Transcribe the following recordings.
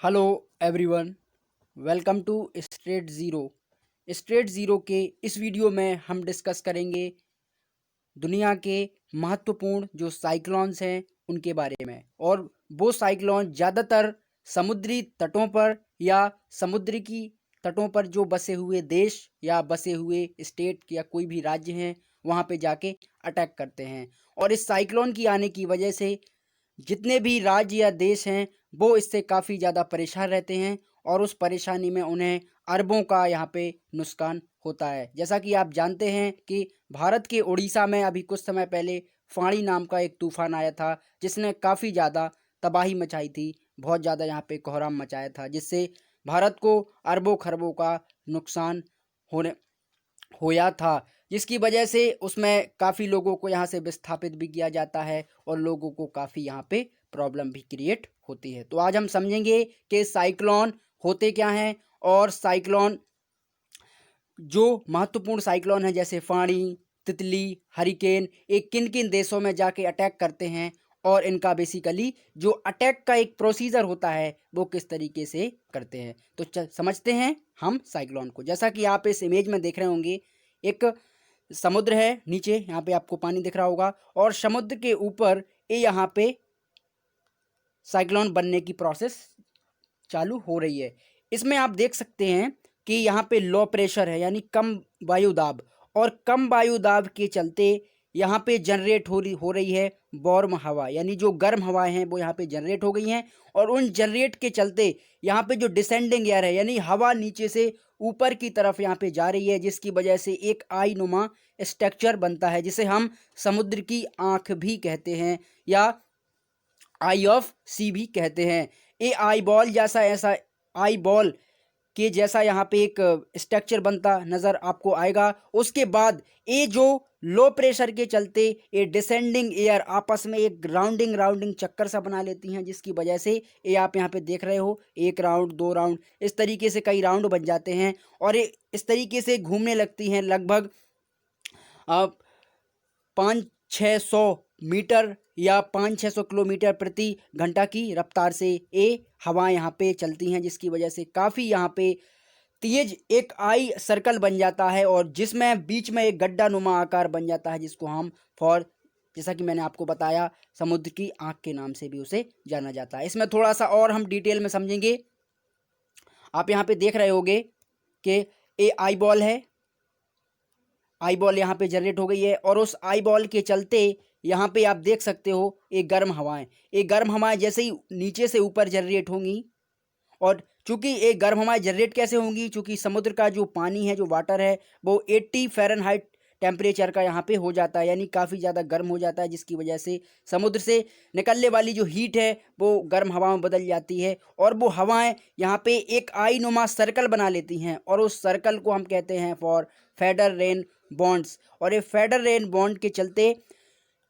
Hello everyone, welcome to Straight Zero. Straight Zero के इस video में हम डिस्कस करेंगे दुनिया के महत्वपूर्ण जो साइक्लोन्स हैं उनके बारे में। और वो साइक्लोन ज़्यादातर समुद्री तटों पर या समुद्र की तटों पर जो बसे हुए देश या बसे हुए स्टेट या कोई भी राज्य हैं वहाँ पे जाके अटैक करते हैं। और इस साइक्लोन की आने की वजह से जितने भी राज्य या देश हैं वो इससे काफ़ी ज़्यादा परेशान रहते हैं और उस परेशानी में उन्हें अरबों का यहाँ पे नुकसान होता है। जैसा कि आप जानते हैं कि भारत के उड़ीसा में अभी कुछ समय पहले फाड़ी नाम का एक तूफान आया था जिसने काफ़ी ज़्यादा तबाही मचाई थी, बहुत ज़्यादा यहाँ पे कोहराम मचाया था, जिससे भारत को अरबों खरबों का नुकसान होने होया था, जिसकी वजह से उसमें काफ़ी लोगों को यहाँ से विस्थापित भी किया जाता है और लोगों को काफ़ी यहाँ पे प्रॉब्लम भी क्रिएट होती है। तो आज हम समझेंगे कि साइक्लोन होते क्या हैं और साइक्लोन जो महत्वपूर्ण साइक्लोन है जैसे फानी, तितली, हरिकेन, ये किन किन देशों में जाके अटैक करते हैं और इनका बेसिकली जो अटैक का एक प्रोसीजर होता है वो किस तरीके से करते हैं। तो समझते हैं हम साइक्लोन को। जैसा कि आप इस इमेज में देख रहे होंगे, एक समुद्र है, नीचे यहाँ पे आपको पानी दिख रहा होगा और समुद्र के ऊपर ये यहाँ पे साइक्लोन बनने की प्रोसेस चालू हो रही है। इसमें आप देख सकते हैं कि यहाँ पे लो प्रेशर है यानी कम वायु दाब, और कम वायु दाब के चलते यहाँ पे जनरेट हो रही है वार्म हवा, यानी जो गर्म हवाएं हैं वो यहाँ पे जनरेट हो गई हैं। और उन जनरेट के चलते यहाँ पे जो डिसेंडिंग एयर है यानी हवा नीचे से ऊपर की तरफ यहाँ पे जा रही है, जिसकी वजह से एक आई नुमा स्ट्रक्चर बनता है जिसे हम समुद्र की आंख भी कहते हैं या आई ऑफ सी भी कहते हैं। ये आई बॉल जैसा ऐसा आई बॉल के जैसा यहाँ पे एक स्ट्रक्चर बनता नज़र आपको आएगा। उसके बाद ये जो लो प्रेशर के चलते ये डिसेंडिंग एयर आपस में एक राउंडिंग राउंडिंग चक्कर सा बना लेती हैं, जिसकी वजह से ये आप यहाँ पे देख रहे हो, एक राउंड, दो राउंड, इस तरीके से कई राउंड बन जाते हैं और ये इस तरीके से घूमने लगती हैं लगभग 500-600 मीटर या 500-600 किलोमीटर प्रति घंटा की रफ्तार से ये हवाएं यहाँ पे चलती हैं, जिसकी वजह से काफ़ी यहाँ पे तेज एक आई सर्कल बन जाता है और जिसमें बीच में एक गड्ढा नुमा आकार बन जाता है, जिसको हम फॉर जैसा कि मैंने आपको बताया समुद्र की आंख के नाम से भी उसे जाना जाता है। इसमें थोड़ा सा और हम डिटेल में समझेंगे। आप यहाँ पे देख रहे होंगे कि ये आई बॉल है, आई बॉल यहाँ पे जनरेट हो गई है और उस आई बॉल के चलते यहाँ पे आप देख सकते हो ये गर्म हवाएं जैसे ही नीचे से ऊपर जनरेट होंगी। और चूंकि ये गर्म हवाएं जनरेट कैसे होंगी, चूंकि समुद्र का जो पानी है, जो वाटर है, वो 80 फ़ारेनहाइट टेम्परेचर का यहाँ पे हो जाता है, यानी काफ़ी ज़्यादा गर्म हो जाता है, जिसकी वजह से समुद्र से निकलने वाली जो हीट है वो गर्म हवाओं में बदल जाती है और वो हवाएं यहाँ पे एक आई नुमा सर्कल बना लेती हैं और उस सर्कल को हम कहते हैं फॉर फेडर रेन बॉन्ड्स। और ये फेडर रेन बॉन्ड के चलते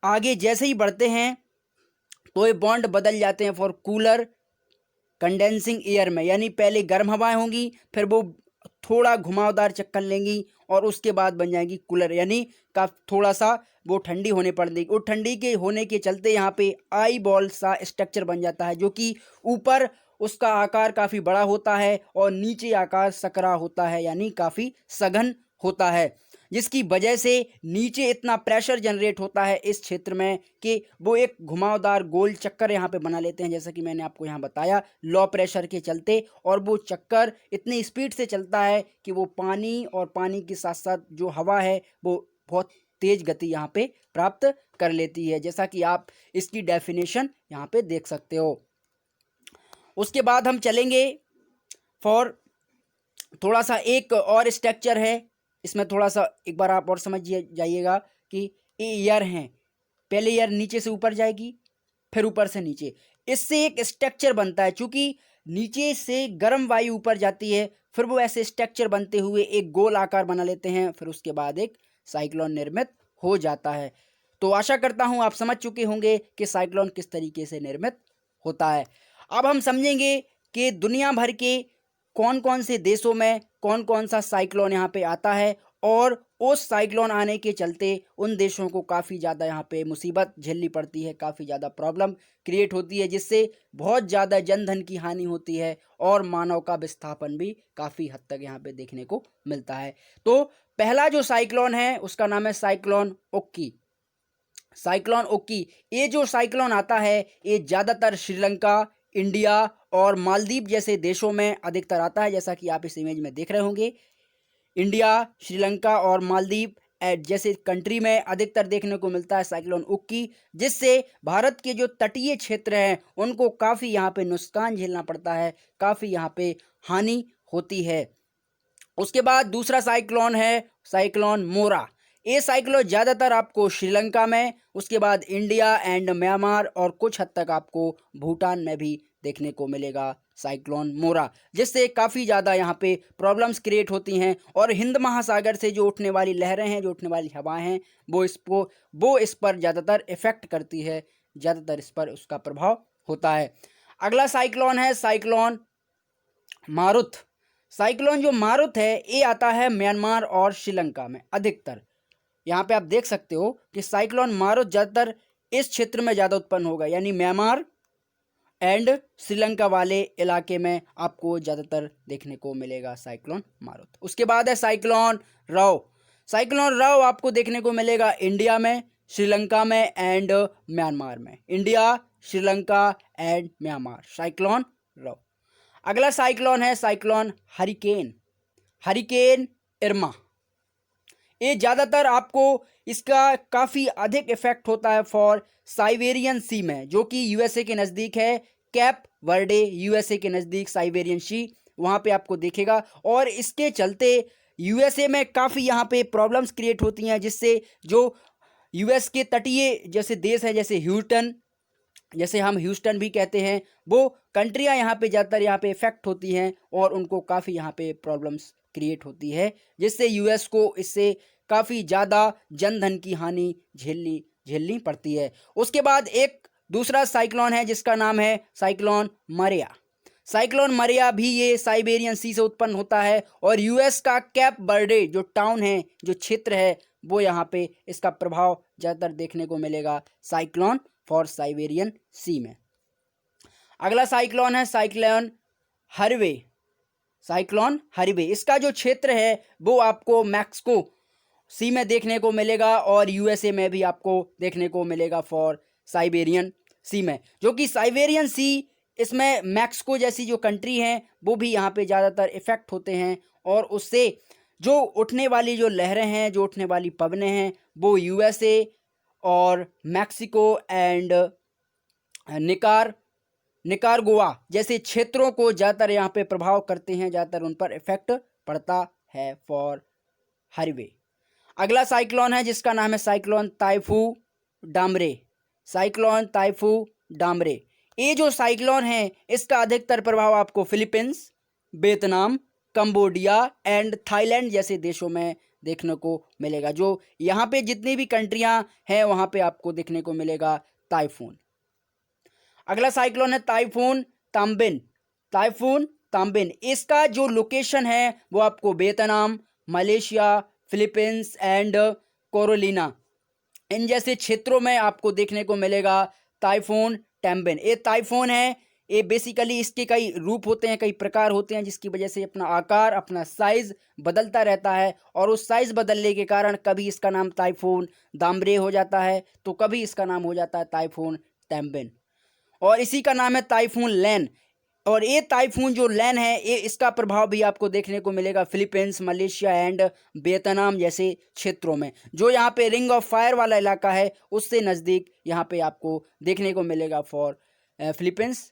आगे जैसे ही बढ़ते हैं तो ये बॉन्ड बदल जाते हैं फॉर कूलर कंडेंसिंग एयर में, यानी पहले गर्म हवाएं होंगी, फिर वो थोड़ा घुमावदार चक्कर लेंगी और उसके बाद बन जाएंगी कूलर, यानी का थोड़ा सा वो ठंडी होने पड़ देगी। वो ठंडी के होने के चलते यहाँ पे आई बॉल सा स्ट्रक्चर बन जाता है, जो कि ऊपर उसका आकार काफ़ी बड़ा होता है और नीचे आकार सकरा होता है, यानी काफ़ी सघन होता है, जिसकी वजह से नीचे इतना प्रेशर जनरेट होता है इस क्षेत्र में कि वो एक घुमावदार गोल चक्कर यहाँ पे बना लेते हैं, जैसा कि मैंने आपको यहाँ बताया लो प्रेशर के चलते। और वो चक्कर इतनी स्पीड से चलता है कि वो पानी और पानी के साथ साथ जो हवा है वो बहुत तेज गति यहाँ पे प्राप्त कर लेती है, जैसा कि आप इसकी डेफिनेशन यहाँ पे देख सकते हो। उसके बाद हम चलेंगे फॉर थोड़ा सा एक और स्ट्रक्चर है, इसमें थोड़ा सा एक बार आप और समझ जाइएगा कि ये ईयर हैं, पहले ईयर नीचे से ऊपर जाएगी फिर ऊपर से नीचे, इससे एक स्ट्रक्चर बनता है। चूंकि नीचे से गर्म वायु ऊपर जाती है फिर वो ऐसे स्ट्रक्चर बनते हुए एक गोल आकार बना लेते हैं, फिर उसके बाद एक साइक्लोन निर्मित हो जाता है। तो आशा करता हूँ आप समझ चुके होंगे कि साइक्लोन किस तरीके से निर्मित होता है। अब हम समझेंगे कि दुनिया भर के कौन कौन से देशों में कौन कौन सा साइक्लोन यहाँ पे आता है और उस साइक्लोन आने के चलते उन देशों को काफ़ी ज़्यादा यहाँ पे मुसीबत झेलनी पड़ती है, काफ़ी ज़्यादा प्रॉब्लम क्रिएट होती है, जिससे बहुत ज़्यादा जनधन की हानि होती है और मानव का विस्थापन भी काफ़ी हद तक यहाँ पे देखने को मिलता है। तो पहला जो साइक्लोन है उसका नाम है साइक्लोन ओक्की। साइक्लोन ओक्की, ये जो साइक्लोन आता है ये ज़्यादातर श्रीलंका, इंडिया और मालदीव जैसे देशों में अधिकतर आता है, जैसा कि आप इस इमेज में देख रहे होंगे। इंडिया, श्रीलंका और मालदीव जैसे कंट्री में अधिकतर देखने को मिलता है साइक्लोन ओक्की, जिससे भारत के जो तटीय क्षेत्र हैं उनको काफ़ी यहाँ पे नुकसान झेलना पड़ता है, काफ़ी यहाँ पे हानि होती है। उसके बाद दूसरा साइक्लोन है साइक्लोन मोरा। ये साइक्लोन ज़्यादातर आपको श्रीलंका में, उसके बाद इंडिया एंड म्यांमार और कुछ हद तक आपको भूटान में भी देखने को मिलेगा साइक्लोन मोरा, जिससे काफ़ी ज़्यादा यहाँ पे प्रॉब्लम्स क्रिएट होती हैं और हिंद महासागर से जो उठने वाली लहरें हैं, जो उठने वाली हवाएं हैं, वो इस पर ज़्यादातर इफ़ेक्ट करती है, ज़्यादातर इस पर उसका प्रभाव होता है। अगला साइक्लोन है साइक्लोन मारुत। साइक्लोन जो मारुत है ये आता है म्यांमार और श्रीलंका में अधिकतर। यहाँ पे आप देख सकते हो कि साइक्लोन मारुत ज़्यादातर इस क्षेत्र में ज़्यादा उत्पन्न होगा, यानी म्यांमार एंड श्रीलंका वाले इलाके में आपको ज़्यादातर देखने को मिलेगा साइक्लोन मारुत। उसके बाद है साइक्लोन रव। साइक्लोन रव आपको देखने को मिलेगा इंडिया में, श्रीलंका में एंड म्यांमार में। India, Sri Lanka and Myanmar, cyclone रव। अगला साइक्लोन है साइक्लोन हरिकेन। हरिकेन इरमा, ये ज़्यादातर आपको इसका काफ़ी अधिक इफेक्ट होता है फॉर साइबेरियन सी में, जो कि यूएसए के नज़दीक है। कैप वर्डे यूएसए के नज़दीक साइबेरियन सी, वहाँ पे आपको देखेगा और इसके चलते यूएसए में काफ़ी यहाँ पे प्रॉब्लम्स क्रिएट होती हैं, जिससे जो यूएस के तटीय जैसे देश है, जैसे ह्यूस्टन, जैसे हम ह्यूस्टन भी कहते हैं, वो कंट्रियां यहाँ पे ज़्यादातर यहाँ पे इफेक्ट होती हैं और उनको काफ़ी यहाँ पे प्रॉब्लम्स क्रिएट होती है, जिससे यूएस को इससे काफ़ी ज़्यादा जनधन की हानि झेलनी पड़ती है। उसके बाद एक दूसरा साइक्लोन है जिसका नाम है साइक्लोन मरिया। साइक्लोन मरिया भी ये साइबेरियन सी से उत्पन्न होता है और यूएस का कैप बर्डे जो टाउन है, जो क्षेत्र है, वो यहाँ पे इसका प्रभाव ज़्यादातर देखने को मिलेगा साइक्लोन फॉर साइबेरियन सी में। अगला साइक्लोन है साइक्लोन हरवे। साइक्लोन हरवे, इसका जो क्षेत्र है वो आपको मैक्सिको सी में देखने को मिलेगा और यूएसए में भी आपको देखने को मिलेगा फॉर साइबेरियन सी में, जो कि साइबेरियन सी, इसमें मैक्सिको जैसी जो कंट्री हैं वो भी यहाँ पे ज़्यादातर इफ़ेक्ट होते हैं और उससे जो उठने वाली जो लहरें हैं, जो उठने वाली पवनें हैं, वो यूएसए और मैक्सिको एंड निकारागुआ जैसे क्षेत्रों को ज़्यादातर यहाँ पे प्रभाव करते हैं, ज़्यादातर उन पर इफेक्ट पड़ता है फॉर हरवे। अगला साइक्लोन है जिसका नाम है साइक्लोन ताइफू डामरे। साइक्लोन ताइफू डामरे, ये जो साइक्लोन है इसका अधिकतर प्रभाव आपको Philippines, Vietnam, Cambodia and Thailand जैसे देशों में देखने को मिलेगा। जो यहाँ पे जितनी भी कंट्रियाँ हैं वहाँ पे आपको देखने को मिलेगा टाइफून। अगला साइक्लोन है टाइफून ताम्बिन। टाइफून ताम्बिन, इसका जो लोकेशन है वो आपको वियतनाम, मलेशिया, फिलीपींस एंड कोरोलिना इन जैसे क्षेत्रों में आपको देखने को मिलेगा टाइफून टैम्बिन। ये टाइफून है, ये बेसिकली इसके कई रूप होते हैं, कई प्रकार होते हैं, जिसकी वजह से अपना आकार, अपना साइज़ बदलता रहता है और उस साइज़ बदलने के कारण कभी इसका नाम टाइफून दामरे हो जाता है तो कभी इसका नाम हो जाता है टाइफून टैम्बिन और इसी का नाम है टाइफून लैन। और ये टाइफून जो लैन है ये इसका प्रभाव भी आपको देखने को मिलेगा फिलीपींस, मलेशिया एंड वियतनाम जैसे क्षेत्रों में। जो यहाँ पे रिंग ऑफ फायर वाला इलाका है उससे नज़दीक यहाँ पे आपको देखने को मिलेगा for Philippines,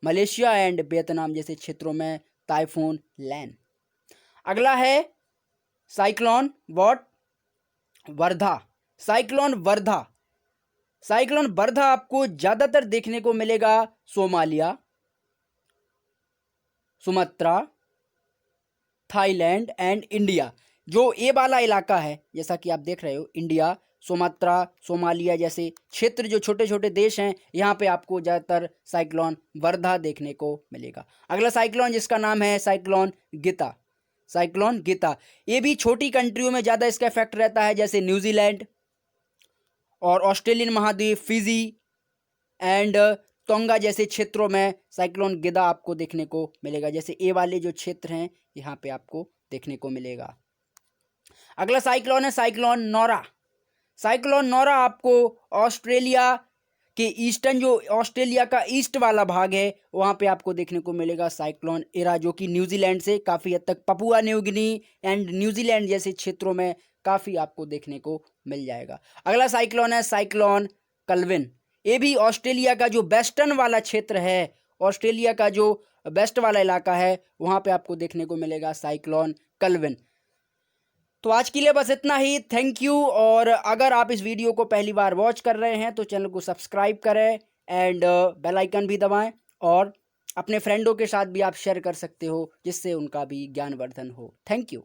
Malaysia and Vietnam जैसे क्षेत्रों में टाइफून लैन। अगला है cyclone Wardha. Cyclone Wardha, cyclone Wardha आपको ज़्यादातर देखने को मिलेगा Somalia, Sumatra, Thailand and India. जो ये वाला इलाका है जैसा कि आप देख रहे हो, इंडिया, सुमात्रा, सोमालिया जैसे क्षेत्र, जो छोटे छोटे देश हैं, यहाँ पे आपको ज़्यादातर साइक्लोन वर्धा देखने को मिलेगा। अगला साइक्लोन जिसका नाम है साइक्लोन गीता। साइक्लोन गीता। ये भी छोटी कंट्रियों में ज़्यादा इसका इफेक्ट रहता है, जैसे न्यूजीलैंड और ऑस्ट्रेलियन महाद्वीप, फिजी एंड तोंगा जैसे क्षेत्रों में साइक्लोन गिदा आपको देखने को मिलेगा। जैसे ए वाले जो क्षेत्र हैं यहाँ पे आपको देखने को मिलेगा। अगला साइक्लोन है साइक्लोन नोरा। साइक्लोन नोरा आपको ऑस्ट्रेलिया के ईस्टर्न, जो ऑस्ट्रेलिया का ईस्ट वाला भाग है, वहाँ पे आपको देखने को मिलेगा साइक्लोन इरा, जो कि न्यूजीलैंड से काफ़ी हद तक Papua New Guinea and New Zealand जैसे क्षेत्रों में काफ़ी आपको देखने को मिल जाएगा। अगला साइक्लोन है साइक्लोन कल्विन। ये भी ऑस्ट्रेलिया का जो वेस्टर्न वाला क्षेत्र है, ऑस्ट्रेलिया का जो वेस्ट वाला इलाका है, वहाँ पे आपको देखने को मिलेगा साइक्लोन कल्विन। तो आज के लिए बस इतना ही। Thank you. और अगर आप इस वीडियो को पहली बार वॉच कर रहे हैं तो चैनल को सब्सक्राइब करें एंड बेल आइकन भी दबाएं, और अपने फ्रेंडों के साथ भी आप शेयर कर सकते हो, जिससे उनका भी ज्ञानवर्धन हो। Thank you.